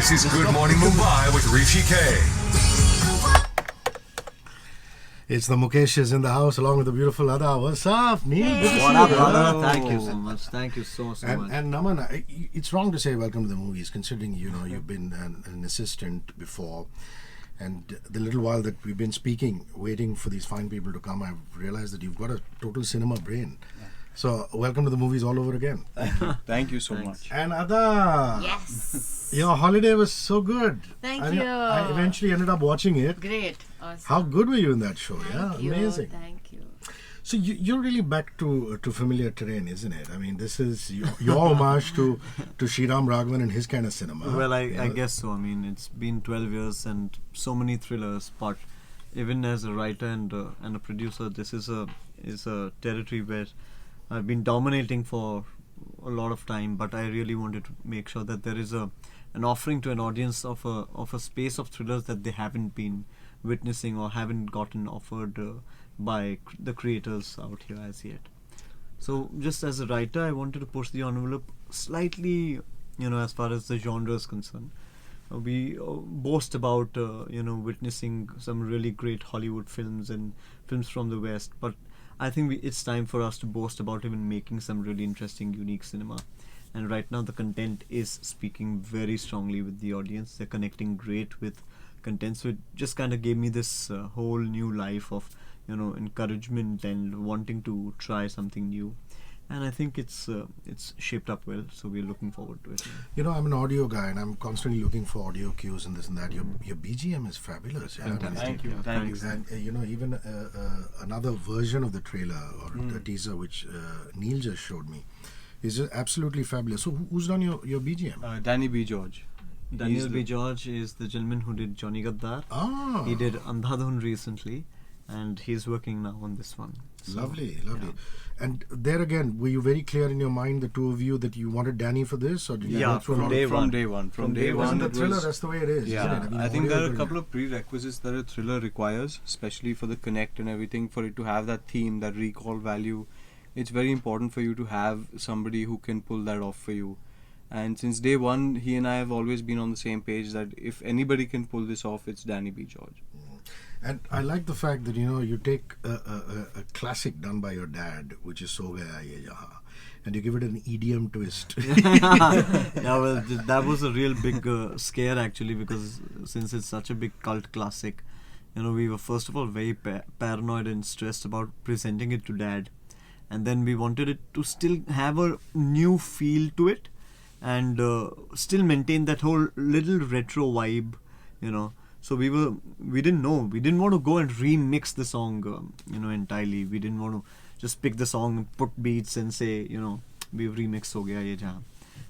This is Good Morning Mumbai with Hrishi K. It's the Mukeshes in the house along with the beautiful Adah. What's up, Neil? Good to see What up, you, brother? Thank you so much. Thank you so much. And Naman, it's wrong to say welcome to the movies, considering you've been an assistant before, and the little while that we've been speaking, waiting for these fine people to come, I've realized that you've got a total cinema brain. So welcome to the movies all over again. Thank you so much. And Adah, Yes. your holiday was so good. Thank I you. I eventually ended up watching it. Great. Awesome. How good were you in that show? Thank you. Amazing. Thank you. So you're really back to familiar terrain, isn't it? I mean, this is your homage to Sriram Raghavan and his kind of cinema. Well, I guess so. I mean, it's been 12 years and so many thrillers. But even as a writer and a producer, this is a territory where I've been dominating for a lot of time. But I really wanted to make sure that there is an offering to an audience of a space of thrillers that they haven't been witnessing or haven't gotten offered by the creators out here as yet. So just as a writer, I wanted to push the envelope slightly, as far as the genre is concerned. We boast about witnessing some really great Hollywood films and films from the West, but I think it's time for us to boast about even making some really interesting, unique cinema. And right now the content is speaking very strongly with the audience. They're connecting great with content, so it just kind of gave me this whole new life of encouragement and wanting to try something new. And I think it's shaped up well, so we're looking forward to it. I'm an audio guy, and I'm constantly looking for audio cues and this and that. Your BGM is fabulous. Yeah? Thank you. Thank you. And even another version of the trailer or the teaser which Neil just showed me is just absolutely fabulous. So who's done your BGM? Danny B. George. Daniel B. George is the gentleman who did Johnny Gaddar. He did Andhadhun recently, and he's working now on this one. So, lovely. And there again, were you very clear in your mind, the two of you, that you wanted Danny for this, or did you go through from day one? From day one, Wasn't the thriller? That's the way it is. Yeah, isn't it? I think there are a couple of prerequisites that a thriller requires, especially for the connect and everything. For it to have that theme, that recall value, it's very important for you to have somebody who can pull that off for you. And since day one, he and I have always been on the same page that if anybody can pull this off, it's Danny B. George. And I like the fact that you take a classic done by your dad, which is So Gaya Ye Jahan, and you give it an EDM twist. Yeah, well, that was a real big scare actually, because since it's such a big cult classic, we were first of all very paranoid and stressed about presenting it to Dad, and then we wanted it to still have a new feel to it, and still maintain that whole little retro vibe, So we didn't know. We didn't want to go and remix the song, entirely. We didn't want to just pick the song and put beats and say, we've remixed Ho Gaya Ye Jahan.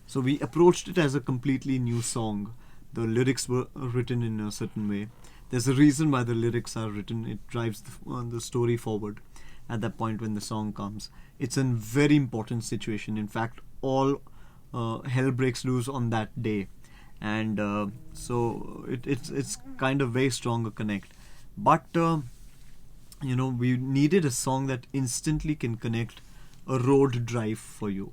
So we approached it as a completely new song. The lyrics were written in a certain way. There's a reason why the lyrics are written. It drives the story forward at that point when the song comes. It's a very important situation. In fact, all hell breaks loose on that day. And so it's kind of very strong a connect, but we needed a song that instantly can connect a road drive for you,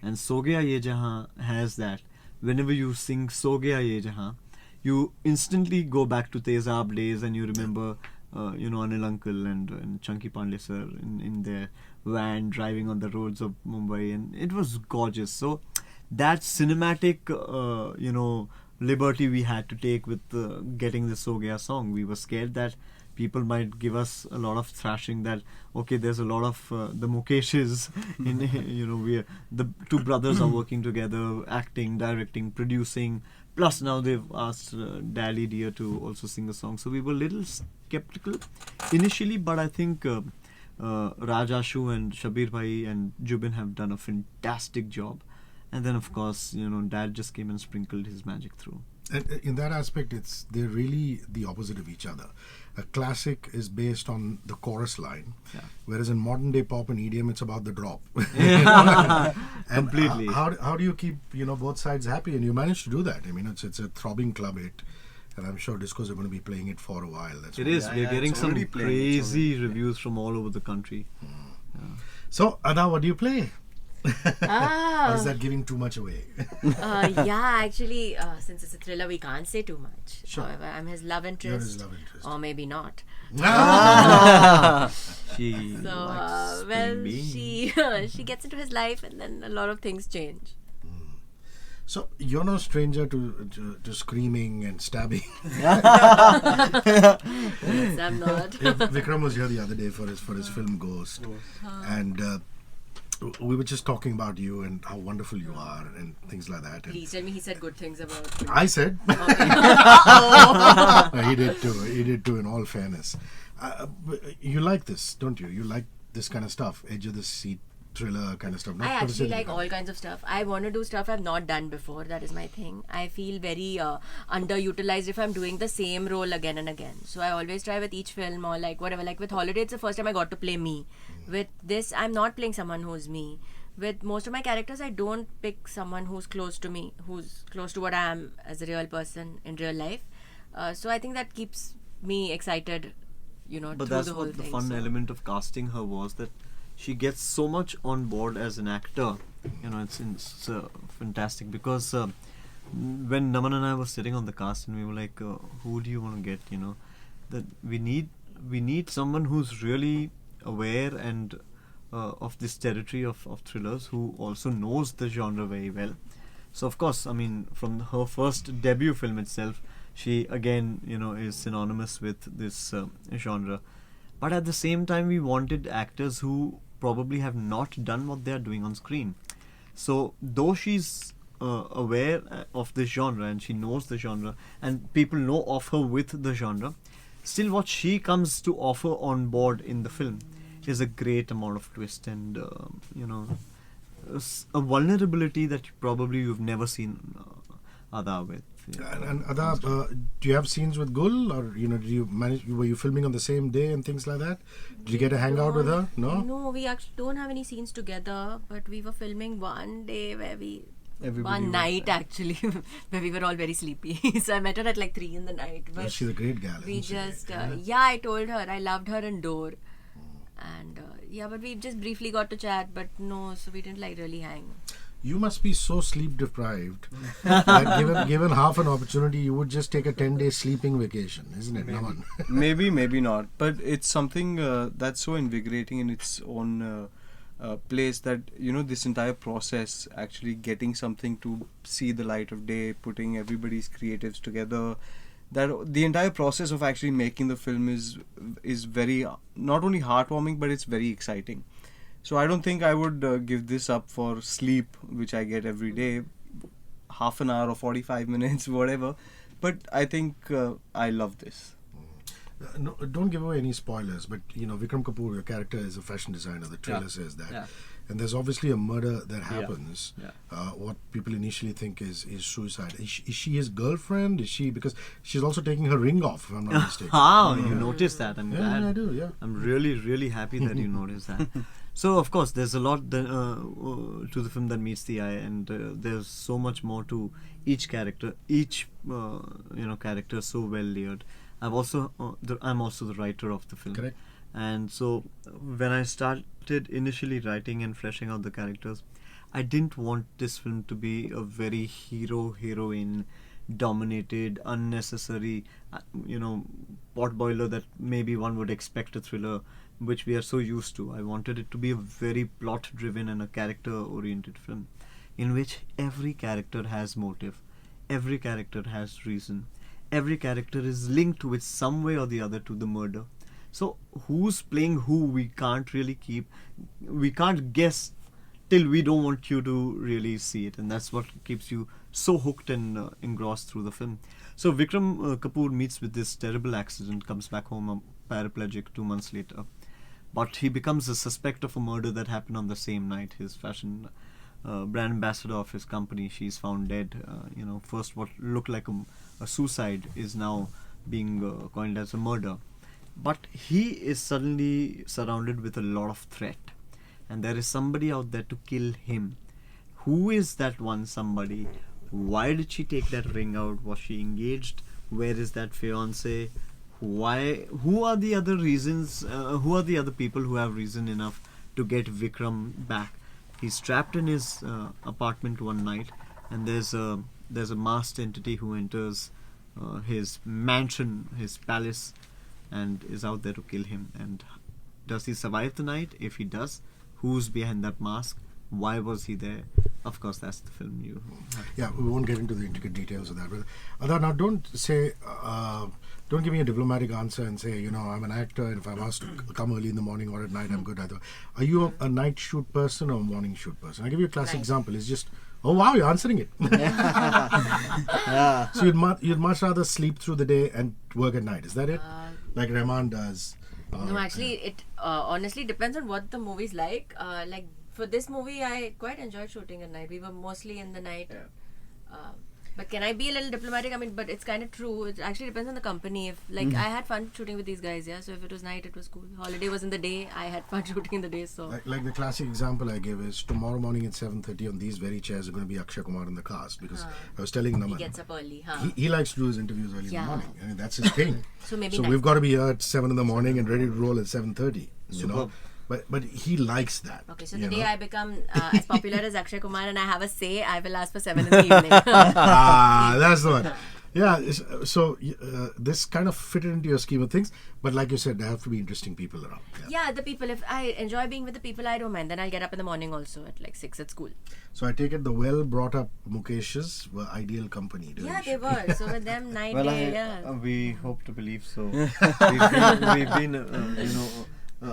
and So Gaya Ye Jahan has that. Whenever you sing So Gaya Ye Jahan, you instantly go back to Tezab days, and you remember Anil Uncle and Chunky Pandey sir in their van driving on the roads of Mumbai, and it was gorgeous. So that cinematic liberty we had to take with getting the So Gaya song. We were scared that people might give us a lot of thrashing, that okay, there's a lot of the Mukeshes in the two brothers are working together, acting, directing, producing, plus now they've asked Dali Dear to also sing a song. So we were a little skeptical initially, but I think Raj Ashu and Shabir Bhai and Jubin have done a fantastic job. And then, of course, Dad just came and sprinkled his magic through. And in that aspect, they're really the opposite of each other. A classic is based on the chorus line, whereas in modern day pop and EDM, it's about the drop. And completely. How do you keep both sides happy? And you managed to do that. I mean, it's a throbbing club hit, and I'm sure discos are going to be playing it for a while. It is. We're getting some crazy reviews from all over the country. So, Adah, what do you play? Or is that giving too much away? Yeah, actually, since it's a thriller, we can't say too much. Sure. However, I'm his love interest. You're his love interest. Or maybe not. She So, likes well, being. she gets into his life, and then a lot of things change. So you're no stranger to screaming and stabbing. Yes, I'm not. Vikram was here the other day for his film Ghost, and we were just talking about you and how wonderful you are and things like that. And Please tell me he said good things about you. I said he did too. He did too. In all fairness, you like this, don't you? You like this kind of stuff, edge of the seat thriller kind of stuff. I actually criticizing like you. all kinds of stuff. I want to do stuff I've not done before. That is my thing. I feel very underutilized if I'm doing the same role again and again. So I always try with each film or like whatever. Like with Holiday, it's the first time I got to play me. With this, I'm not playing someone who's me. With most of my characters, I don't pick someone who's close to me, who's close to what I am as a real person in real life. So I think that keeps me excited, But through that's the whole what the thing. fun So- element of casting her was, that she gets so much on board as an actor. It's fantastic, because when Naman and I were sitting on the cast and we were like, who do you want to get? That we need someone who's really aware and of this territory of thrillers, who also knows the genre very well. So of course, from her first debut film itself, she again is synonymous with this genre. But at the same time, we wanted actors who probably have not done what they are doing on screen. So though she's aware of this genre and she knows the genre and people know of her with the genre, still what she comes to offer on board in the film is a great amount of twist and a vulnerability that probably you've never seen Adah with. And Adah, do you have scenes with Gul, or did you manage? Were you filming on the same day and things like that? Did you get a hangout with her? No. No, we actually don't have any scenes together, but we were filming one day where Everybody one was night there. actually, where we were all very sleepy. So I met her at like 3 in the night. But She's a great gal. we isn't she? just, I told her I loved her in Door. And but we just briefly got to chat, but no, so we didn't like really hang. You must be so sleep deprived that given half an opportunity, you would just take a 10-day sleeping vacation, isn't it, Naman? Maybe not, but it's something that's so invigorating in its own place, that this entire process, actually getting something to see the light of day, putting everybody's creatives together, that the entire process of actually making the film is very not only heartwarming, but it's very exciting. So I don't think I would give this up for sleep, which I get every day, half an hour or 45 minutes, whatever. But I think I love this. No, don't give away any spoilers, but Vikram Kapoor, your character, is a fashion designer. The trailer says that. Yeah. And there's obviously a murder that happens. Yeah. What people initially think is suicide. Is she his girlfriend? Is she, because she's also taking her ring off, if I'm not mistaken. You noticed that. I'm glad. Yeah, I do, yeah. I'm really, really happy that you noticed that. So, of course, there's a lot to the film that meets the eye, and there's so much more to each character. Each character is so well layered. I'm also the writer of the film. Correct. And so, when I started initially writing and fleshing out the characters, I didn't want this film to be a very hero-heroine dominated, unnecessary, potboiler that maybe one would expect a thriller, which we are so used to. I wanted it to be a very plot-driven and a character-oriented film, in which every character has motive, every character has reason, every character is linked with some way or the other to the murder. So who's playing who, we can't guess till we don't want you to really see it, and that's what keeps you so hooked and engrossed through the film. So Vikram Kapoor meets with this terrible accident, comes back home paraplegic 2 months later, but he becomes a suspect of a murder that happened on the same night. His fashion brand ambassador of his company, she's found dead. First what looked like a suicide is now being coined as a murder. But he is suddenly surrounded with a lot of threat, and there is somebody out there to kill him. Who is that one somebody? Why did she take that ring out? Was she engaged? Where is that fiance? Why? Who are the other reasons? Who are the other people who have reason enough to get Vikram back? He's trapped in his apartment one night, and there's a masked entity who enters his mansion, his palace, and is out there to kill him. And does he survive the night? If he does, who's behind that mask? Why was he there? Of course, that's the film you have. Yeah, we won't get into the intricate details of that. But Adah, now don't give me a diplomatic answer and say, I'm an actor, and if I'm asked to come early in the morning or at night, I'm good. Are you a night shoot person or a morning shoot person? I'll give you a classic example. It's just, oh wow, you're answering it. Yeah. So you'd much rather sleep through the day and work at night. Is that it? Like Rahman does. No, actually, it honestly depends on what the movie's like. Like for this movie, I quite enjoyed shooting at night. We were mostly in the night. But can I be a little diplomatic? I mean, but it's kind of true. It actually depends on the company. If I had fun shooting with these guys, yeah. So if it was night, it was cool. Holiday was in the day. I had fun shooting in the day. So like the classic example I give is tomorrow morning at 7:30 on these very chairs are going to be Akshay Kumar in the cast, because I was telling Naman, he gets up early. Huh? he likes to do his interviews early in the morning. I mean, that's his thing. So maybe we've got to be here at 7 in the morning and ready to roll at 7:30. You know. But he likes that. Okay, so the day I become as popular as Akshay Kumar and I have a say, I will ask for 7 in the evening. That's the one. Yeah, so this kind of fitted into your scheme of things. But like you said, there have to be interesting people around. Yeah, the people. If I enjoy being with the people, I don't mind. Then I'll get up in the morning also at like 6 at school. So I take it the well-brought-up Mukeshes were ideal company. Yeah, they were. So with them, night, day, we hope to believe so. we've been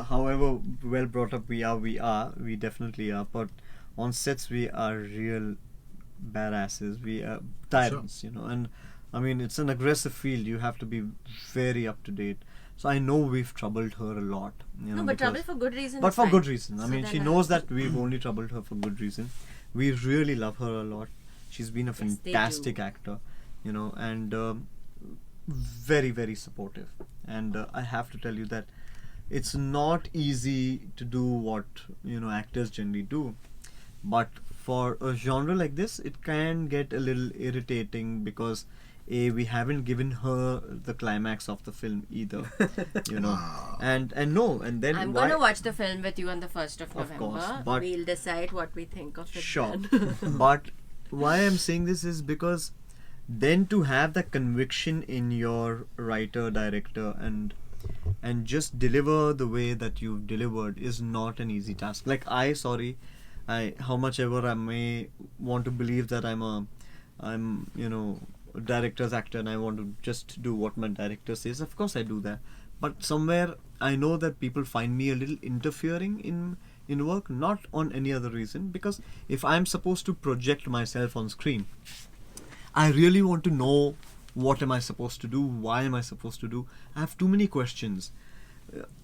however well brought up we definitely are, but on sets we are real badasses. We are tyrants, and I mean, it's an aggressive field. You have to be very up to date. So I know we've troubled her a lot. No, but trouble for good reason. But for good reason. I mean, she knows that we've only troubled her for good reason. We really love her a lot. She's been a fantastic actor, and very, very supportive. And I have to tell you that it's not easy to do what actors generally do, but for a genre like this, it can get a little irritating because we haven't given her the climax of the film either, and then I'm gonna watch the film with you on the 1st of November. Course, but we'll decide what we think of it. Sure. But why I'm saying this is because then to have the conviction in your writer, director, and just deliver the way that you've delivered is not an easy task. Like how much ever I may want to believe that I'm a director's actor and I want to just do what my director says. Of course I do that, but somewhere I know that people find me a little interfering in work, not on any other reason, because if I'm supposed to project myself on screen, I really want to know what am I supposed to do? Why am I supposed to do? I have too many questions.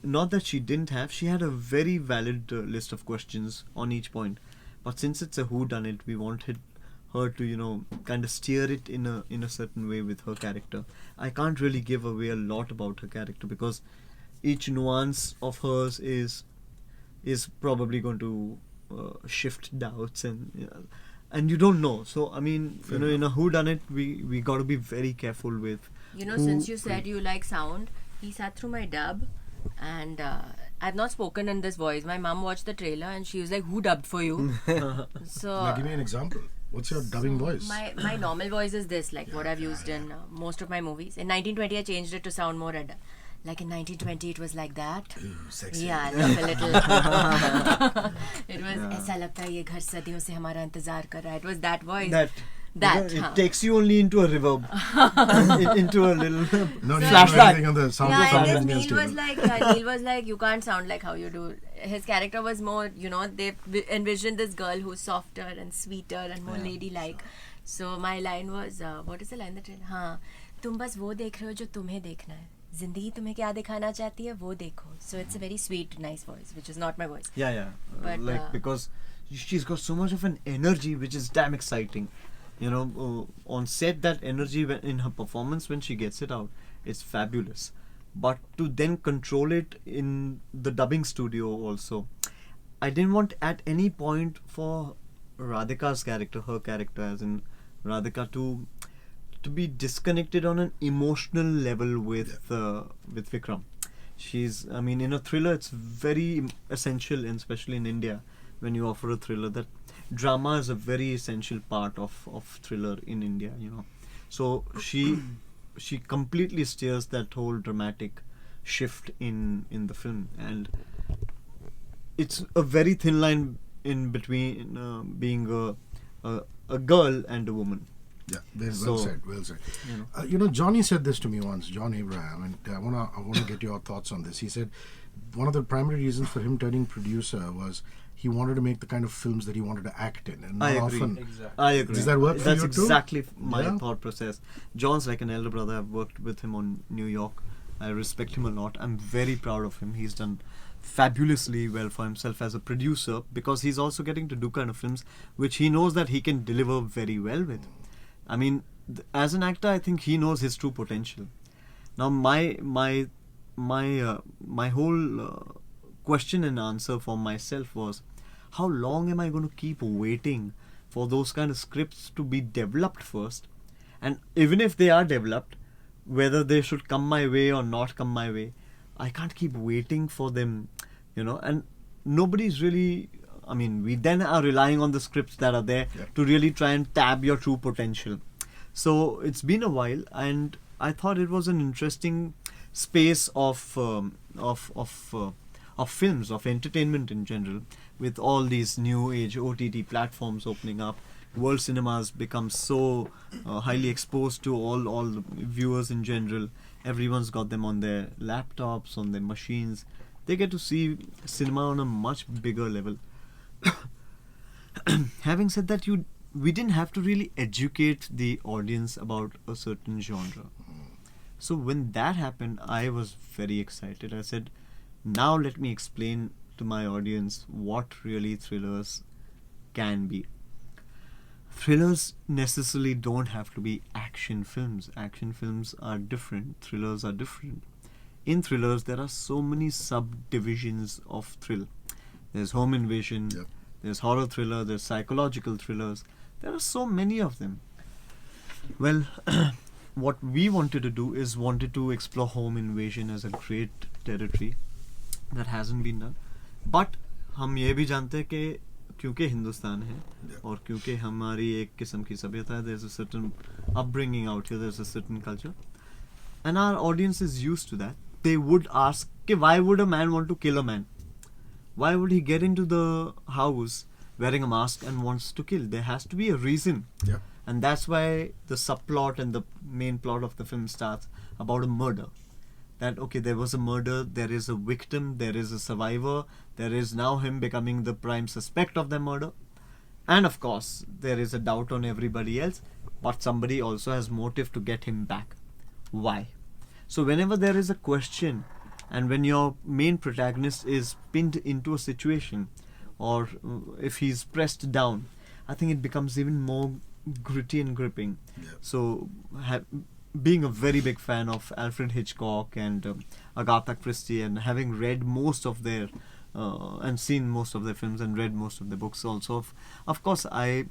Not that she didn't have. She had a very valid list of questions on each point. But since it's a whodunit, we wanted her to, kind of steer it in a certain way with her character. I can't really give away a lot about her character because each nuance of hers is probably going to shift doubts and you don't know. So I mean, in a whodunit, we got to be very careful with. Since you said you like sound, he sat through my dub, and I've not spoken in this voice. My mom watched the trailer and she was like, "Who dubbed for you?" So now give me an example. What's your dubbing voice? My normal voice is this, like what I've used in most of my movies. In 1920, I changed it to sound more Adah. Like in 1920, it was like that. Ooh, sexy. Yeah, like a little. It was ऐसा लगता है ये घर सदियों से हमारा इंतजार कर रहा है. It was that voice. That it takes you only into a reverb, into a little flashback. On the sound Neil was like, you can't sound like how you do. His character was more, they envisioned this girl who's softer and sweeter and more ladylike. So my line was, what is the line that? हाँ, तुम बस वो देख रहे हो जो तुम्हें देखना है. जिंदगी तुम्हें क्या दिखाना चाहती है वो देखो. So it's a very sweet, nice voice, which is not my voice. Yeah. But because she's got so much of an energy, which is damn exciting. On set, that energy in her performance, when she gets it out, it's fabulous. But to then control it in the dubbing studio also, I didn't want at any point for Radhika's character, her character as in Radhika, to be disconnected on an emotional level with Vikram. In a thriller, it's very essential, and especially in India, when you offer a thriller, that drama is a very essential part of thriller in India, you know. So she completely steers that whole dramatic shift in the film, and it's a very thin line in between being a girl and a woman. Yeah, well So, said. Well said. you know. Johnny said this to me once, John Abraham, and I wanna get your thoughts on this. He said one of the primary reasons for him turning producer was he wanted to make the kind of films that he wanted to act in, and not I agree. often. Exactly. I agree. Does that work for That's you too? exactly my Yeah. thought process. John's like an elder brother. I've worked with him on New York. I respect him a lot. I'm very proud of him. He's done fabulously well for himself as a producer, because he's also getting to do kind of films which he knows that he can deliver very well with. I mean, as an actor, I think he knows his true potential. Now, my whole question and answer for myself was, how long am I going to keep waiting for those kind of scripts to be developed first? And even if they are developed, whether they should come my way or not come my way, I can't keep waiting for them, you know. And nobody's really, I mean, we then are relying on the scripts that are there to really try and tab your true potential. So it's been a while, and I thought it was an interesting space of films, of entertainment in general, with all these new age OTT platforms opening up. World cinemas become so highly exposed to all the viewers in general. Everyone's got them on their laptops, on their machines. They get to see cinema on a much bigger level. Having said that, we didn't have to really educate the audience about a certain genre. So when that happened, I was very excited. I said, now let me explain to my audience what really thrillers can be. Thrillers necessarily don't have to be action films. Action films are different. Thrillers are different. In thrillers, there are so many subdivisions of thrill. There's home invasion, there's horror thriller, there's psychological thrillers. There are so many of them. Well, what we wanted to do is wanted to explore home invasion as a great territory that hasn't been done. But हम ये भी जानते हैं कि क्योंकि हिंदुस्तान है और क्योंकि हमारी एक किस्म की सभ्यता है, there's a certain upbringing out here, there's a certain culture, and our audience is used to that. They would ask, why would a man want to kill a man? Why would he get into the house wearing a mask and wants to kill? There has to be a reason. Yeah. And that's why the subplot and the main plot of the film starts about a murder. That, okay, there was a murder, there is a victim, there is a survivor, there is now him becoming the prime suspect of the murder. And of course, there is a doubt on everybody else, but somebody also has motive to get him back. Why? So whenever there is a question, and when your main protagonist is pinned into a situation, or if he's pressed down, I think it becomes even more gritty and gripping. So being a very big fan of Alfred Hitchcock and Agatha Christie, and having read most of their and seen most of their films and read most of their books also, of course I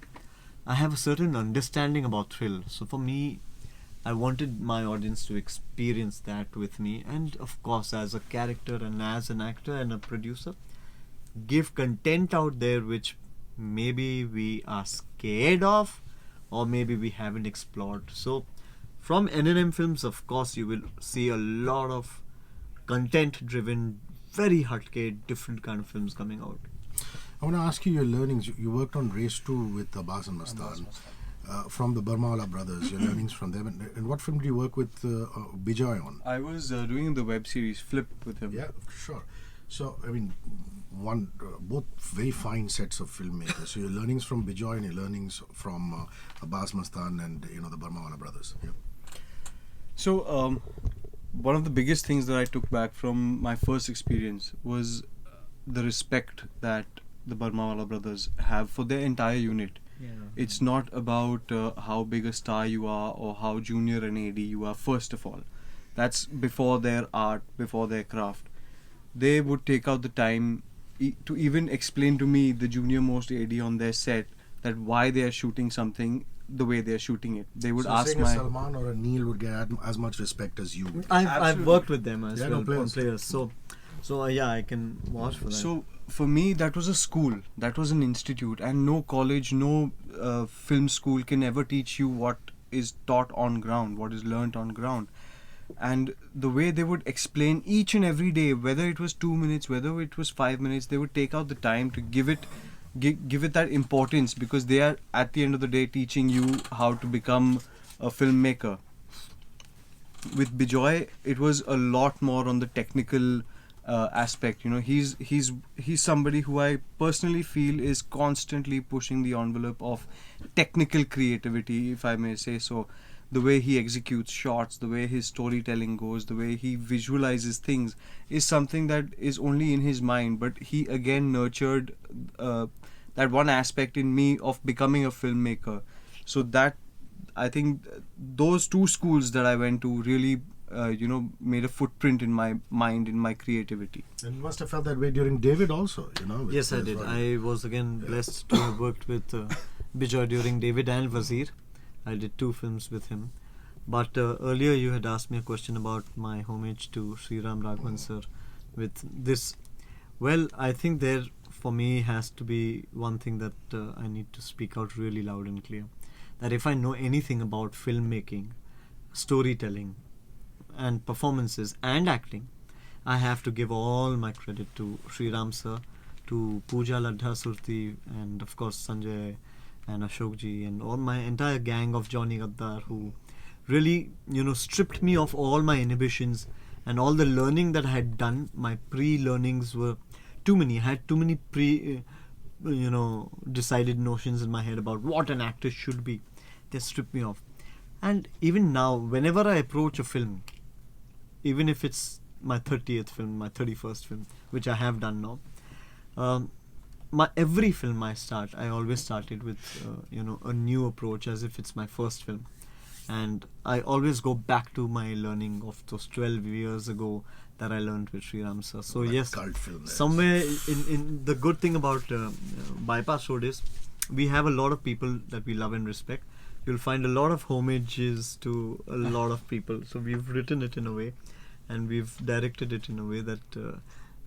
have a certain understanding about thrill. So for me, I wanted my audience to experience that with me, and of course as a character and as an actor and a producer, give content out there which maybe we are scared of, or maybe we haven't explored. So from N&M Films, of course, you will see a lot of content-driven, very hatke, different kind of films coming out. I want to ask you your learnings. You worked on Race 2 with Abbas and Mastan. From the Barmawala brothers, your learnings from them. And what film did you work with Bijoy on? I was doing the web series Flip with him. Yeah, sure. So, I mean, both very fine sets of filmmakers. So your learnings from Bijoy and your learnings from Abbas Mastan and the Barmawala brothers. Yeah. So one of the biggest things that I took back from my first experience was the respect that the Barmawala brothers have for their entire unit. Yeah. It's not about how big a star you are or how junior an AD you are, first of all. That's before their art, before their craft. They would take out the time to even explain to me, the junior most AD on their set, that why they are shooting something the way they are shooting it. They would ask a Salman or a Neil would get as much respect as you. I've worked with them as Yeah, well no, players. on players. So So yeah, I can vouch for that. So for me, that was a school, that was an institute, and no college, no film school can ever teach you what is taught on ground, what is learnt on ground. And the way they would explain each and every day, whether it was 2 minutes, whether it was 5 minutes, they would take out the time to give it that importance, because they are at the end of the day teaching you how to become a filmmaker. With Bijoy, it was a lot more on the technical aspect. You know, he's somebody who I personally feel is constantly pushing the envelope of technical creativity, if I may say so. The way he executes shots, the way his storytelling goes, the way he visualizes things is something that is only in his mind. But he again nurtured that one aspect in me of becoming a filmmaker. So that, I think, those two schools that I went to really made a footprint in my mind, in my creativity. And you must have felt that way during David also, with Yes, I as did. well. I was again blessed to have worked with Bijoy during David and Wazir. I did 2 films with him. But earlier you had asked me a question about my homage to Sri Ram Raghavan sir with this. Well, I think there for me has to be one thing that I need to speak out really loud and clear. That if I know anything about filmmaking, storytelling and performances and acting, I have to give all my credit to Sri Ram sir, to Pooja Ladha Surti, and of course Sanjay and Ashok ji and all my entire gang of Johnny Gaddar, who really, stripped me of all my inhibitions and all the learning that I had done. My pre-learnings were too many. I had too many decided notions in my head about what an actor should be. They stripped me off. And even now, whenever I approach a film, even if it's my 30th film, my 31st film, which I have done now, every film I always started with a new approach, as if it's my first film. And I always go back to my learning of those 12 years ago that I learned with Sri Ram sir. So That yes, cult film there. somewhere in the good thing about Bypass Road is we have a lot of people that we love and respect. You'll find a lot of homages to a lot of people. So we've written it in a way, and we've directed it in a way that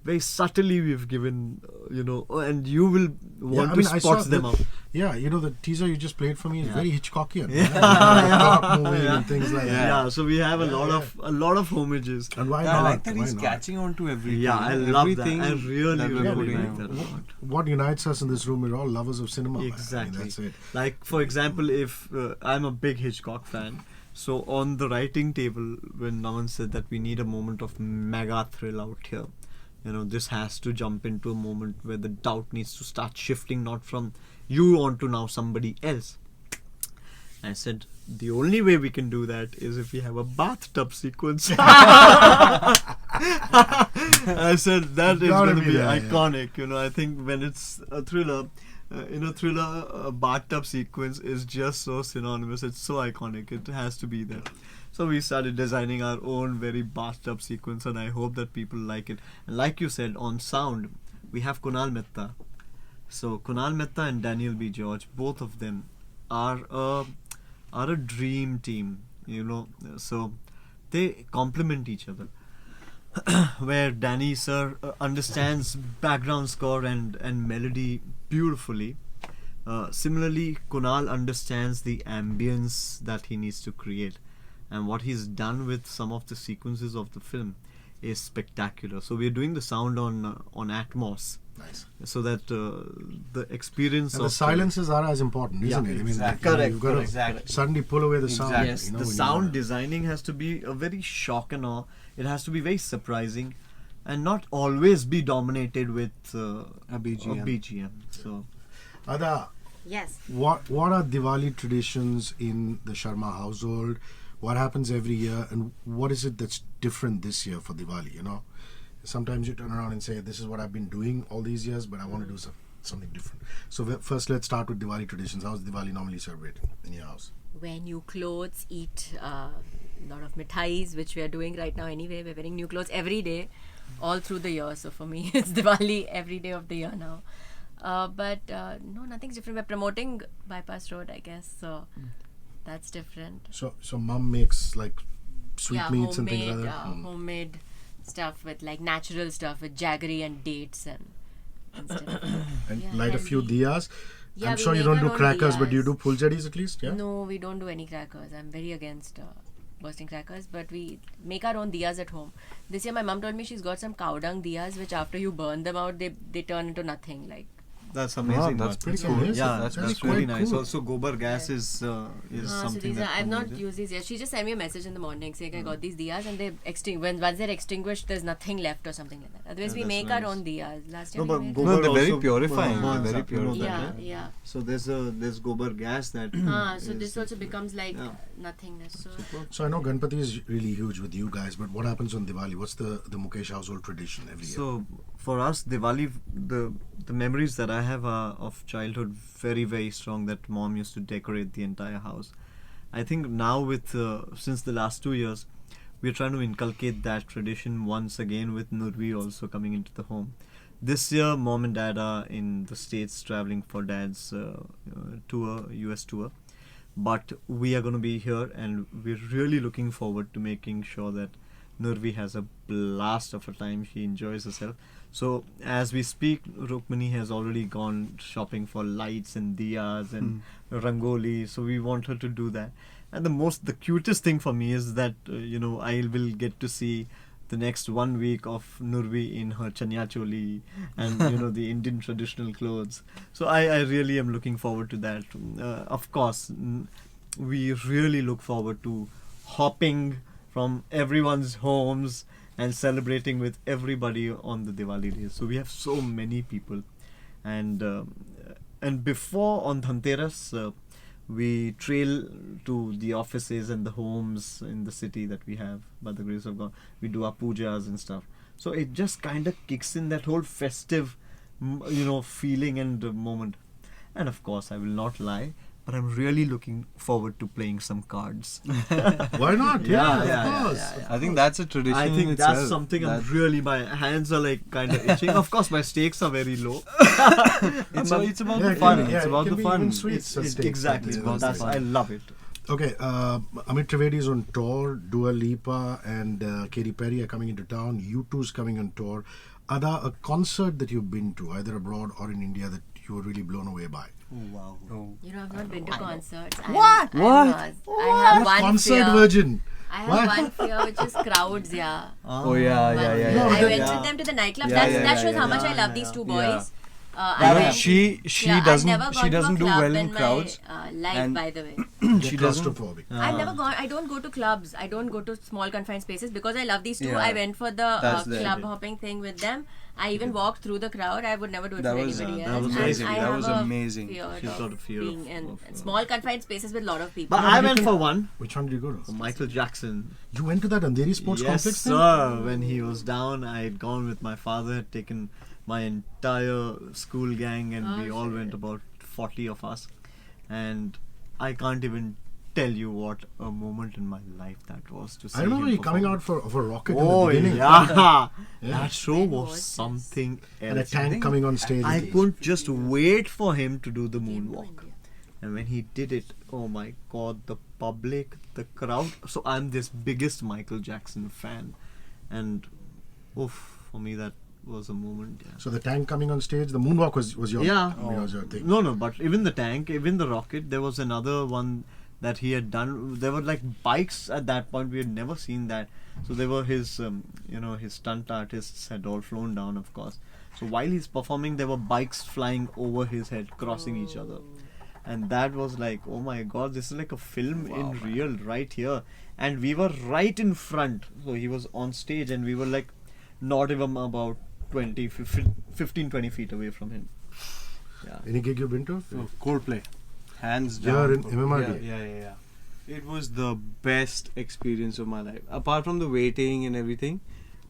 very subtly we've given, and you will want to I saw spot them out. Yeah, the teaser you just played for me is Yeah. very Hitchcockian. Yeah. Dark moving Yeah. and things like Yeah, that. so we have a lot of homages. And why Yeah, not? I like that Why he's not? catching on to everything. Yeah, I love that. Everything I really, that we're really putting like out. that a lot. What unites us in this room is all lovers of cinema. man. I mean, Exactly. that's it. Like, for example, if I'm a big Hitchcock fan, so on the writing table, when Naman said that we need a moment of mega thrill out here, this has to jump into a moment where the doubt needs to start shifting, not from you on to now somebody else. I said, the only way we can do that is if we have a bathtub sequence. I said, that is Gotta going to be be there, yeah. iconic. I think when it's a thriller, a bathtub sequence is just so synonymous. It's so iconic. It has to be there. So we started designing our own very bathtub sequence, and I hope that people like it. And like you said, on sound, we have Kunal Mehta. So Kunal Mehta and Daniel B. George, both of them are a dream team. So they complement each other. Where Danny sir understands background score and melody beautifully. Similarly, Kunal understands the ambience that he needs to create, and what he's done with some of the sequences of the film is spectacular. So we're doing the sound on Atmos, Nice. so that the experience And of the silences are as important, isn't Yeah, it? I mean, exactly. like, you've got to Exactly. suddenly pull away the sound. Exactly. Yes, you know, the when you sound wanna- designing has to be a very shock and awe. It has to be very surprising, and not always be dominated with A BGM. A BGM. So Adah, Yes. what are Diwali traditions in the Sharma household? What happens every year, and what is it that's different this year for Diwali? Sometimes you turn around and say, "This is what I've been doing all these years, but I want to do something different." So first, let's start with Diwali traditions. How's Diwali normally celebrated in your house? Wear new clothes, eat a lot of mithais, which we are doing right now anyway. We're wearing new clothes every day, all through the year. So for me, it's Diwali every day of the year now. But no, nothing's different. We're promoting Bypass Road, I guess. So that's different. So mom makes like sweetmeats and things like homemade, that. homemade stuff with like natural stuff with jaggery and dates and stuff. And Yeah, light a few healthy. diyas. Yeah, I'm we sure you make don't our do own crackers, but do you diyas. do puljaris at least? Yeah. No, we don't do any crackers. I'm very against bursting crackers, but we make our own diyas at home. This year, my mom told me she's got some cow dung diyas, which after you burn them out, they turn into nothing. Like That's amazing. that's but- pretty cool. Yeah, That's that's quite really nice. cool. Also, gobar gas is so something these that I've not comes with it. used these yet. She just sent me a message in the morning saying I got these diyas and they once they're extinguished, there's nothing left or something like that. Otherwise, we that's make nice. our own diyas. Last No, year but we made gobar No, they're very also purifying. burns Very up, you know purifying. that, yeah, right? yeah. So there's gobar gas that. So is- this also becomes like yeah. nothingness. So So I know Ganpati is really huge with you guys, but what happens on Diwali? What's the Mukesh household tradition every year? So for us, Diwali, the memories that I have are of childhood very, very strong. That mom used to decorate the entire house. I think now with since the last 2 years, we're trying to inculcate that tradition once again with Nurvi also coming into the home. This year, mom and dad are in the States traveling for dad's tour, US tour. But we are going to be here, and we're really looking forward to making sure that Nurvi has a blast of a time. She enjoys herself. So as we speak, Rukmini has already gone shopping for lights and diyas and rangoli. So we want her to do that. And the cutest thing for me is that I will get to see the next 1 week of Nurvi in her chanya choli and the Indian traditional clothes. So I really am looking forward to that. Of course, we really look forward to hopping from everyone's homes and celebrating with everybody on the Diwali days. So we have so many people, and before on Dhanteras, we trail to the offices and the homes in the city that we have by the grace of God. We do our pujas and stuff. So it just kind of kicks in that whole festive, feeling and moment. And of course, I will not lie, but I'm really looking forward to playing some cards. Why not? Yeah, of yeah, course. yeah, yeah. I think that's a tradition. I in think itself. that's something That- I'm really, my hands are like kind of itching. Of course, my stakes are very low. It's about Yeah, the it fun. can be- It's yeah, it about can the be fun. even sweets. Exactly. It's about the That's, fun. I love it. Okay, Amit Trivedi is on tour. Dua Lipa and Katy Perry are coming into town. U2's coming on tour. Adah, a concert that you've been to, either abroad or in India, that you were really blown away by? Wow. I've not been to concerts. What? I have one Concert fear. virgin. I have What? one fear, which is crowds. Yeah. Oh yeah, yeah, yeah. No, yeah. I but- went with them to the nightclub. Yeah, That shows how yeah, much I yeah, love these two yeah. boys. Yeah, but went- she I've doesn't never gone she to a doesn't do club well in my, crowds. life, and- by the way. She They're doesn't. claustrophobic. I've never gone. I don't go to clubs. I don't go to small confined spaces because I love these two. Yeah. I went for the That's the club idea. hopping thing with them. I even walked through the crowd. I would never do it That for was- anybody that else. was And amazing. I That have was a amazing. fear She's got a fear being of- in of, small confined spaces with a lot of people. But I went for one. Which one did you go to? Michael Jackson. You went to that Andheri Sports Yes, Complex thing? sir. When he was down, I had gone with my father, had taken my entire school gang, and we all went, about 40 of us. And I can't even tell you what a moment in my life that was to see I remember him you coming perform. out of a rocket Oh in the beginning. yeah. Yeah. That show When was was this? something And a else. tank coming on stage. I with couldn't just wait for him to do the Came to moonwalk. India. And when he did it, oh my god, the public, the crowd. So I'm this biggest Michael Jackson fan. And oof, for me that was a moment. Yeah. So the tank coming on stage, the moonwalk was your was your thing. No, but even the tank, even the rocket, there was another one that he had done. There were like bikes at that point. We had never seen that. So they were his, his stunt artists had all flown down, of course. So while he's performing, there were bikes flying over his head, crossing each other. And that was like, oh my god, this is like a film in real right here. And we were right in front. So he was on stage and we were like not even about 15, 20 feet away from him. Yeah. Any gig you've been to? Oh, Coldplay, hands Yeah, down. in MMRD. Yeah. It was the best experience of my life, apart from the waiting and everything.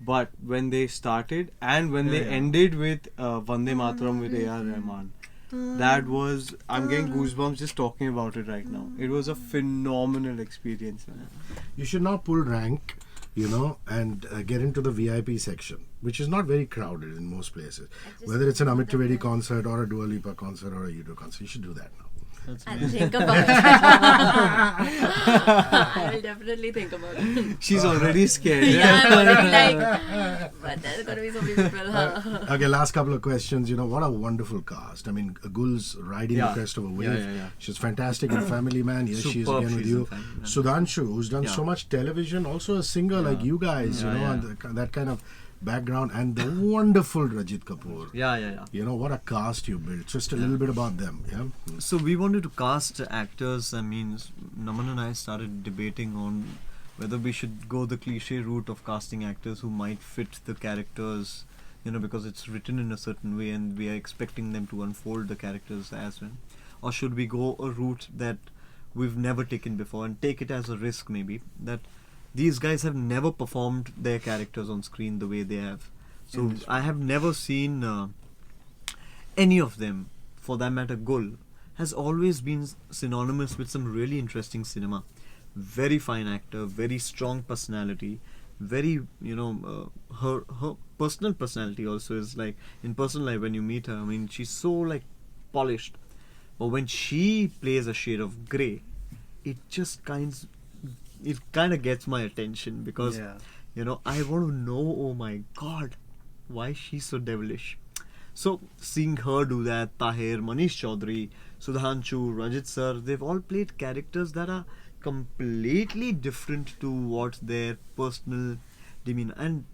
But when they started and when they ended with Vande Mataram with A.R. Rahman, that was, I'm getting goosebumps just talking about it right now. It was a phenomenal experience, man. You should now pull rank, and get into the VIP section, which is not very crowded in most places. Whether it's an Amit Trivedi concert or a Dua Lipa concert or a U2 concert, you should do that now. That's I'll amazing. think about it. I will definitely think about it. She's already scared. Yeah, I'm already like, but there's gonna be so many people. Okay, last couple of questions. You know, what a wonderful cast. I mean, Gul's riding the crest of a wave. Yeah. She's fantastic in Family Man. Here she is Superb, again with she's in you. Family Man. Sudhanshu, who's done Yeah. so much television, also a singer like you guys, you know, Yeah. and that kind of background. And the wonderful Rajit Kapoor. Yeah. You know, what a cast you built. Just a little bit about them, yeah? So we wanted to cast actors. I mean, Naman and I started debating on whether we should go the cliche route of casting actors who might fit the characters, you know, because it's written in a certain way and we are expecting them to unfold the characters as well. Or should we go a route that we've never taken before and take it as a risk, maybe, that these guys have never performed their characters on screen the way they have. So I have never seen any of them, for that matter Gul, has always been synonymous with some really interesting cinema. Very fine actor, very strong personality, very, you know, her personal personality also is like, in personal life when you meet her, I mean, she's so like polished. But when she plays a shade of grey, it kind of gets my attention because, you know, I want to know, oh my god, why she's so devilish. So seeing her do that, Tahir, Manish Chaudhary, Sudhanshu, Rajit sir, they've all played characters that are completely different to what their personal demeanor. And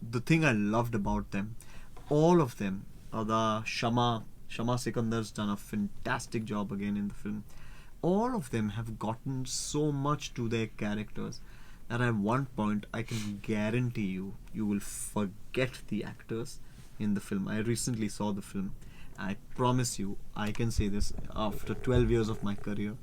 the thing I loved about them, all of them, Adah Sharma Sikandar's done a fantastic job again in the film. All of them have gotten so much to their characters that at one point I can guarantee you will forget the actors in the film. I recently saw the film. I promise you, I can say this after 12 years of my career,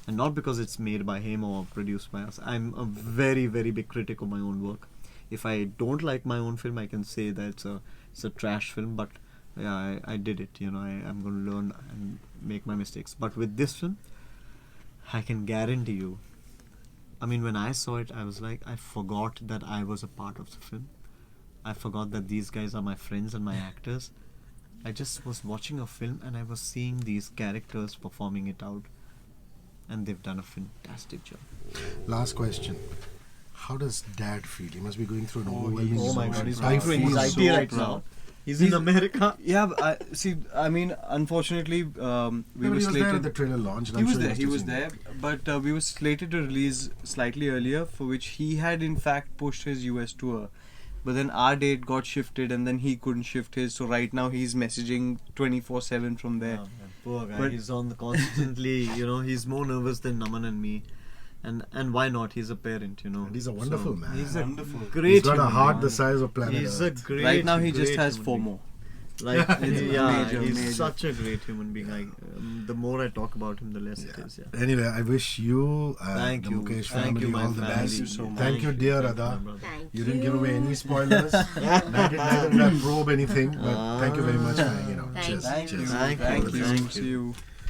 and not because it's made by him or produced by us. I'm a very, very big critic of my own work. If I don't like my own film, I can say that it's a trash film, but yeah, I did it. You know, I'm going to learn and make my mistakes. But with this film, I can guarantee you, I mean, when I saw it, I was like, I forgot that I was a part of the film. I forgot that these guys are my friends and my actors. I just was watching a film and I was seeing these characters performing it out. And they've done a fantastic job. Last question. How does Dad feel? He must be going through an overwhelming Oh my emotion. god, he's I going through feel anxiety so right proud. now. He's in America. Yeah, but I mean, unfortunately, we No, were but he was there at slated. the trailer launch. and He I'm was sure there. must He have was seen there, it. but we were slated to release slightly earlier, for which he had in fact pushed his US tour. But then our date got shifted, and then he couldn't shift his. So right now he's messaging 24/7 from there. Oh, man, poor guy. But- He's on the constantly, you know, he's more nervous than Naman and me. And why not? He's a parent, you know. And he's a wonderful So, man. He's a Wonderful. great He's got a human heart being. the size of planet He's a Earth. great. Right now he just great has human being. FOMO. Like, Major. he's such a great human being. The more I talk about him, the less it is. Yeah. Anyway, I wish you Thank the you. Mukesh Thank family you, my all the family. best. Thank you so much. Thank you, dear Thank you, Adah. my brother. Thank You didn't give away any spoilers. neither did I probe anything. But thank you very much for hanging out. Thank Cheers. you. Thank you. Cheers. Thank you. Thank you. Thank you. See you.